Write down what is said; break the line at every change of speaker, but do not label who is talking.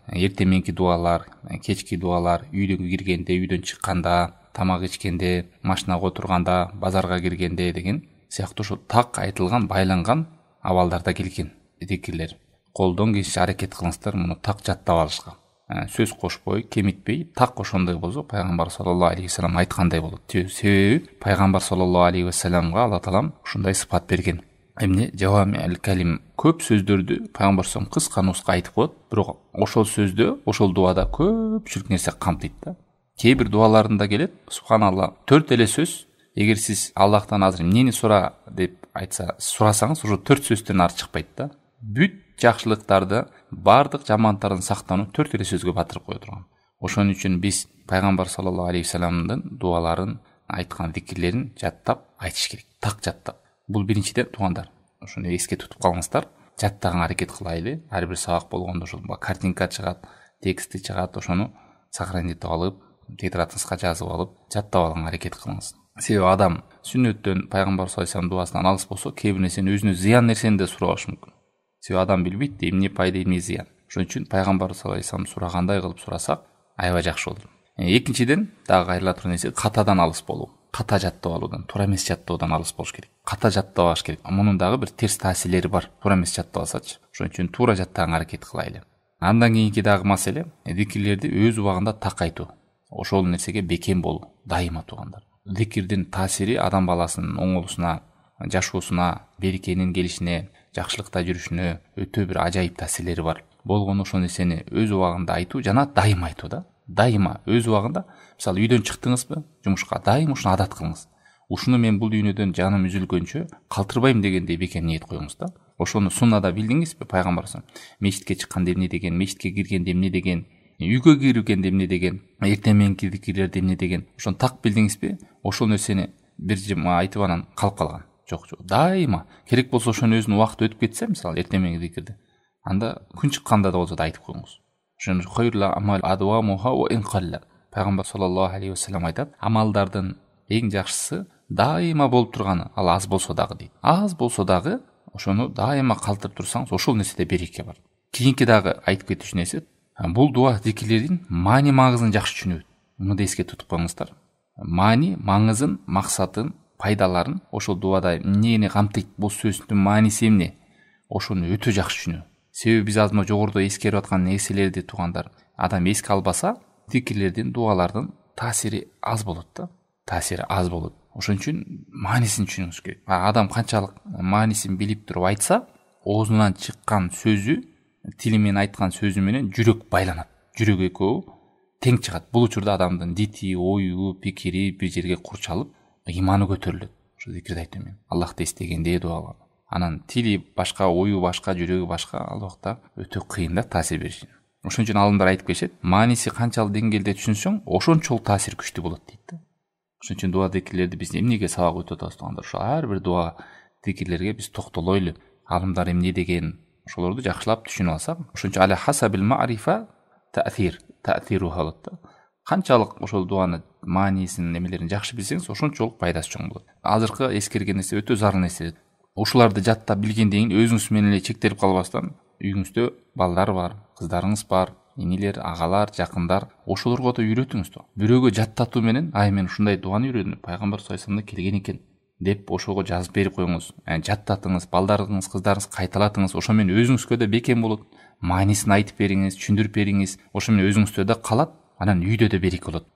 эртең мененки дуалар, кечки дуалар, үйдөн киргенде, үйдөн чыкканда, тамак ичкенде, машинага отурганда, базарга киргенде деген сыяктуу ошо так айтылган, байланган абалдарда келген зикирлер. Колдон келишинче аракет кылыңыздар муну так жаттап алышка. Сөз кошпой, кемитпей, так ошондой болсо пайгамбар саллаллаху алейхи вассалам айткандай болот. Себеби пайгамбар саллаллаху алейхи вассаламга Алла таалам ушундай сыпат берген. Эмне жавами аль-калим көп сөздөрдү пайгамбар саллаллаху кыска нуска айтып коет, бирок ошол сөздө, ошол дуада көпчүлүк нерсе камтыйт да. Кээ бир дуаларында келет, субханалла, 4 эле сөз. Эгер сиз Аллахтан азыр эмнени сура деп айтса, сурасаңыз, ошо 4 сөздөн ары чыкпайт да. Бүт жакшылыктарды, бардык жамандыктардан сактануу 4 эле сөзгө батырып кое турган. Ошон үчүн биз пайгамбар саллаллаху алейхи вассаламдын дуаларын, айткан зикирлерин жаттап айтыш керек. Так жаттап. Бул биринчиден туугандар. Ошону эске тутуп калыңыздар. Жаттаган аракет кылайлы. Ар бир сабак болгондо ошол картинка чыгат, тексти чыгат, ошону сохранить алып, тетрадыңызга жазып алып, жаттап алган аракет кылыңыз. Себеби адам сүннөттөн пайгамбар саллаллаху алейхи вассалам дуасынан алыс болсо, кээ бир нерсени өзүнө зыян нерсени да сураш мүмкүн. Себеби адам билбейт эмне пайда, эмне зыян. Ошон үчүн пайгамбар саллаллаху алейхи вассалам сурагандай кылып сурасак, аябай жакшы болот. Экинчиден дагы кайрыла турган нерсе катадан алыс болуу. Ката жаттап алуудан, туура эмес жаттоодан алыс болуш керек. Ката жаттабаш керек. Мунун дагы бир терс таасирлери бар. Туура эмес жаттап алсачы. Ошон үчүн туура жаттаган аракет кылайлы. Андан кийинки дагы маселе зикирлерди өз убагында так айтуу. Ошол нерсеге бекем болуу дайыма туугандар. Зикирдин таасири адам баласынын оңолусуна, жашоосуна, берекенин келишине, жакшылыкта жүрүшүнө өтө бир ажайып таасирлери бар. Болгону ошол нерсени өз убагында айтуу жана дайыма айтуу да. Дайыма өз убагында, мисалы үйдөн чыктыңызбы, жумушка дайыма ушуну адат кылыңыз. Ушуну мен бул дүйнөдөн жаным үзүлгөнчө калтырбайм дегендей бекем ниет коюңуз да. Ошону суннада билдиңизби, пайгамбар саллаллаху алейхи вассалам мечитке чыкканда эмне деген, мечитке киргенде эмне деген, үйгө киргенде эмне деген, эртең мененки зикирлерди эмне деген. Ошону так билдиңизби? Ошол нерсени бир жыма айтып анан калып калган. Жок, дайыма керек болсо ошонун өзүнүн убакыты өтүп кетсе, мисалы эртең мененки зикирди, анда күн чыкканда да болсо да айтып коюңуз. Ошону хайрла амал адвамуха ва инқалла. Пайгамбар саллаллаху алейхи вассалам айтат, амалдардын эң жакшысы дайыма болуп турганы, ал аз болсо дагы дейт. Аз болсо дагы ошону дайыма калтырып турсаңыз, ошол нерседе береке бар. Кийинки дагы айтып кетиш нерсе, бул дуа зикирлердин маани маңызын жакшы түшүнөт. Муну да эске тутуп коюңуздар. Маани, маңызын, максатын, пайдаларын, ошол дуада эмнени камтыйт, бул сөздүн мааниси эмне? Ошону өтө жакшы түшүнөт. Себеби биз азыр жогоруда эскерип аткан нерселерди туугандар, адам эске албаса, зикирлердин, дуалардын таасири аз болот да. Таасири аз болот. Ошон үчүн маанисин түшүнүңүз керек. Адам канчалык маанисин билип туруп айтса, оозунан чыккан сөзү, тили менен айткан сөзү менен жүрөк байланат. Жүрөк экөө тең чыгат. Бул учурда адамдын дити, ою, пикири бир жерге курчалып, иманы көтөрүлөт. Ошо зикирди айтуу менен. Аллахты эстегенде дуалар. Анан тили башка, ою башка, жүрөгү башка, ал убакта өтө кыйын да таасир бериш. Ошон үчүн алымдар айтып келишет, мааниси канчалык деңгээлде түшүнсөң, ошончолук таасир күчтүү болот дейт да. Ошон үчүн дуа зикирлерди биз эмнеге сабак өтүп атабыз туугандар? Ошо ар бир дуа зикирлерге биз токтолойлу. Алымдар эмне деген, ошолорду жакшылап түшүнүп алсак, ошон үчүн аля хасабил ма'рифа та'сиру болот да. Канчалык ошол дуаны маанисин, эмелерин жакшы билсеңиз, ошончолук пайдасы чоң болот. Азыркы эскерген нерсе өтө зарыл нерсе. Ушуларды жаттап билгенден кийин өзүңүз менен эле чектелип калбастан, үйүңүздө балдар бар, кыздарыңыз бар, инилер, агалар, жакындар, ошолорго да үйрөтүңүз да. Бирөөгө жаттатуу менен, мен ушундай дуаны үйрөндүм, пайгамбар саллаллаху алейхи вассаламдан келген экен деп ошого жазып берип коюңуз. Жаттатыңыз, балдарыңыз, кыздарыңыз кайталатыңыз, ошо менен өзүңүзгө да бекем болот. Маанисин айтып бериңиз, түшүндүрүп бериңиз, ошо менен өзүңүздө да калат, анан үйдө да береке болот.